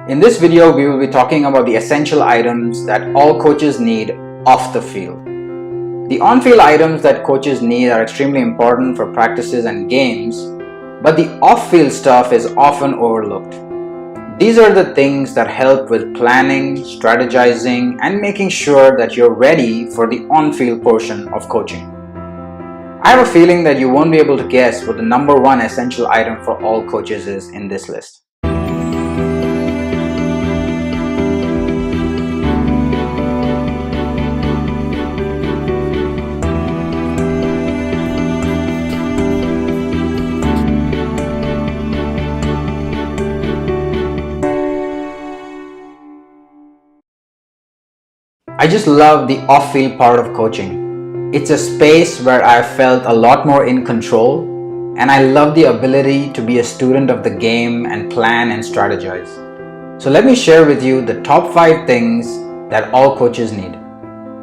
In this video, we will be talking about the essential items that all coaches need off the field. The on-field items that coaches need are extremely important for practices and games, but the off-field stuff is often overlooked. These are the things that help with planning, strategizing, and making sure that you're ready for the on-field portion of coaching. I have a feeling that you won't be able to guess what the number one essential item for all coaches is in this list. I just love the off-field part of coaching. It's a space where I felt a lot more in control, and I love the ability to be a student of the game and plan and strategize. So let me share with you the top 5 things that all coaches need.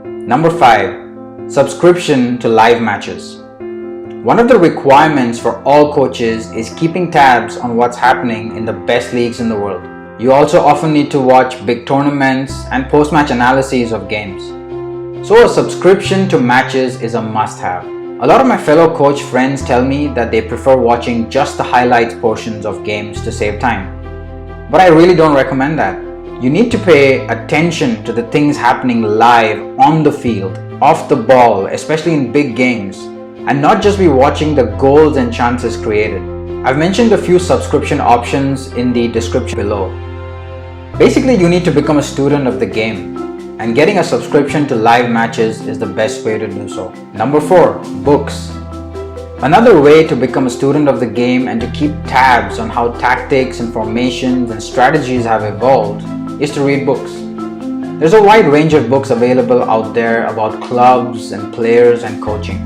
Number 5, subscription to live matches. One of the requirements for all coaches is keeping tabs on what's happening in the best leagues in the world. You also often need to watch big tournaments and post-match analyses of games. So a subscription to matches is a must-have. A lot of my fellow coach friends tell me that they prefer watching just the highlights portions of games to save time. But I really don't recommend that. You need to pay attention to the things happening live on the field, off the ball, especially in big games, and not just be watching the goals and chances created. I've mentioned a few subscription options in the description below. Basically, you need to become a student of the game, and getting a subscription to live matches is the best way to do so. Number 4, books. Another way to become a student of the game and to keep tabs on how tactics and formations and strategies have evolved is to read books. There's a wide range of books available out there about clubs and players and coaching.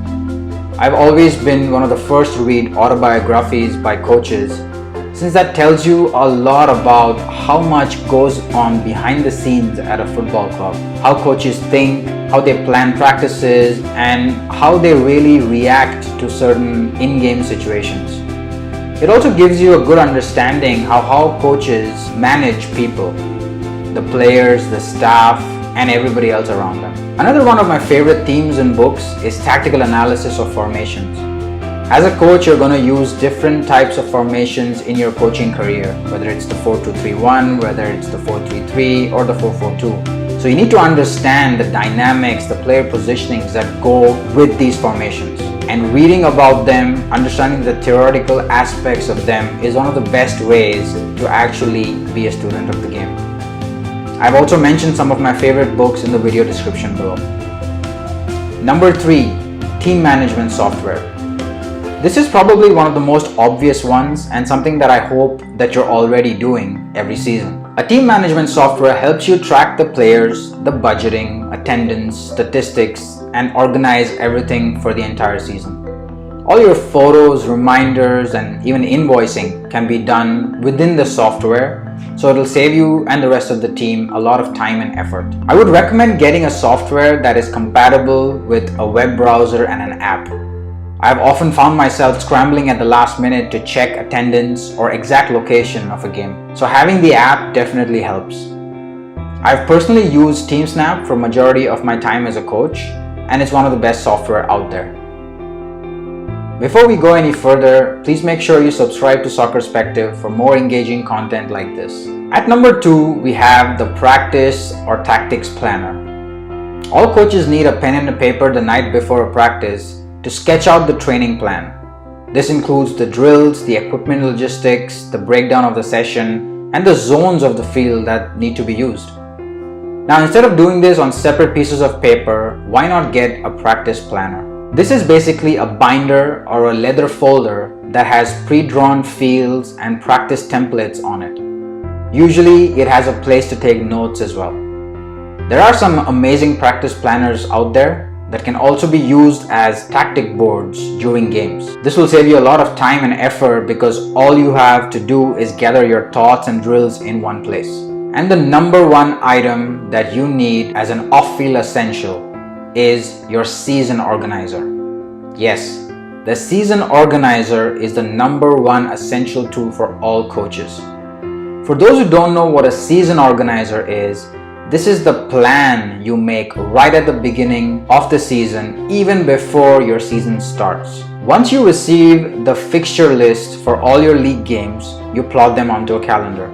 I've always been one of the first to read autobiographies by coaches, since that tells you a lot about how much goes on behind the scenes at a football club, how coaches think, how they plan practices, and how they really react to certain in-game situations. It also gives you a good understanding how coaches manage people, the players, the staff, and everybody else around them. Another one of my favorite themes in books is tactical analysis of formations. As a coach, you're going to use different types of formations in your coaching career, whether it's the 4-2-3-1, whether it's the 4-3-3, or the 4-4-2. So you need to understand the dynamics, the player positionings that go with these formations. And reading about them, understanding the theoretical aspects of them is one of the best ways to actually be a student of the game. I've also mentioned some of my favorite books in the video description below. Number 3, team management software. This is probably one of the most obvious ones and something that I hope that you're already doing every season. A team management software helps you track the players, the budgeting, attendance, statistics, and organize everything for the entire season. All your photos, reminders, and even invoicing can be done within the software, so it'll save you and the rest of the team a lot of time and effort. I would recommend getting a software that is compatible with a web browser and an app. I've often found myself scrambling at the last minute to check attendance or exact location of a game, so having the app definitely helps. I've personally used TeamSnap for majority of my time as a coach, and it's one of the best software out there. Before we go any further, please make sure you subscribe to Soccerspective for more engaging content like this. At number 2, we have the practice or tactics planner. All coaches need a pen and a paper the night before a practice to sketch out the training plan. This includes the drills, the equipment logistics, the breakdown of the session, and the zones of the field that need to be used. Now, instead of doing this on separate pieces of paper, why not get a practice planner? This is basically a binder or a leather folder that has pre-drawn fields and practice templates on it. Usually, it has a place to take notes as well. There are some amazing practice planners out there that can also be used as tactic boards during games. This will save you a lot of time and effort because all you have to do is gather your thoughts and drills in one place. And the number 1 item that you need as an off-field essential is your season organizer. Yes, the season organizer is the number 1 essential tool for all coaches. For those who don't know what a season organizer is, this is the plan you make right at the beginning of the season, even before your season starts. Once you receive the fixture list for all your league games, you plot them onto a calendar.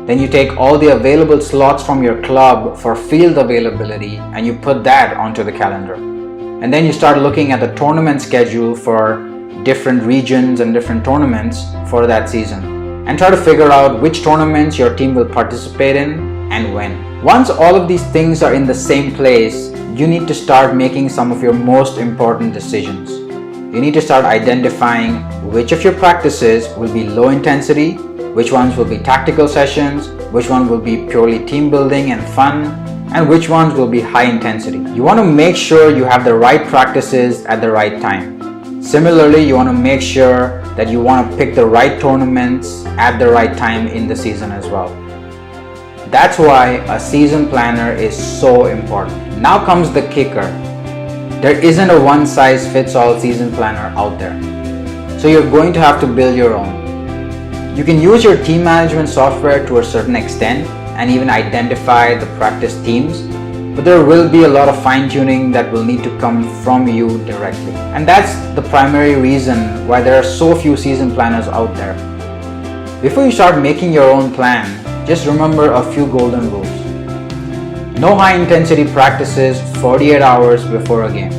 Then you take all the available slots from your club for field availability and you put that onto the calendar. And then you start looking at the tournament schedule for different regions and different tournaments for that season, and try to figure out which tournaments your team will participate in and when. Once all of these things are in the same place, you need to start making some of your most important decisions. You need to start identifying which of your practices will be low intensity, which ones will be tactical sessions, which one will be purely team building and fun, and which ones will be high intensity. You want to make sure you have the right practices at the right time. Similarly, you want to make sure that you want to pick the right tournaments at the right time in the season as well. That's why a season planner is so important. Now comes the kicker. There isn't a one-size-fits-all season planner out there. So you're going to have to build your own. You can use your team management software to a certain extent and even identify the practice teams, but there will be a lot of fine-tuning that will need to come from you directly. And that's the primary reason why there are so few season planners out there. Before you start making your own plan, just remember a few golden rules. No high-intensity practices 48 hours before a game.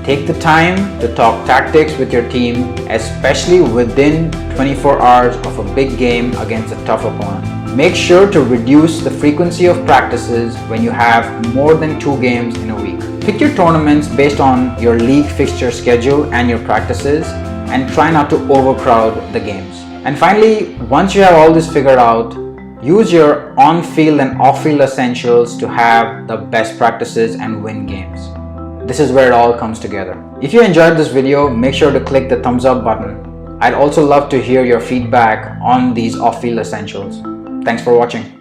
Take the time to talk tactics with your team, especially within 24 hours of a big game against a tough opponent. Make sure to reduce the frequency of practices when you have more than 2 games in a week. Pick your tournaments based on your league fixture schedule and your practices, and try not to overcrowd the games. And finally, once you have all this figured out, use your on-field and off-field essentials to have the best practices and win games. This is where it all comes together. If you enjoyed this video, make sure to click the thumbs up button. I'd also love to hear your feedback on these off-field essentials. Thanks for watching.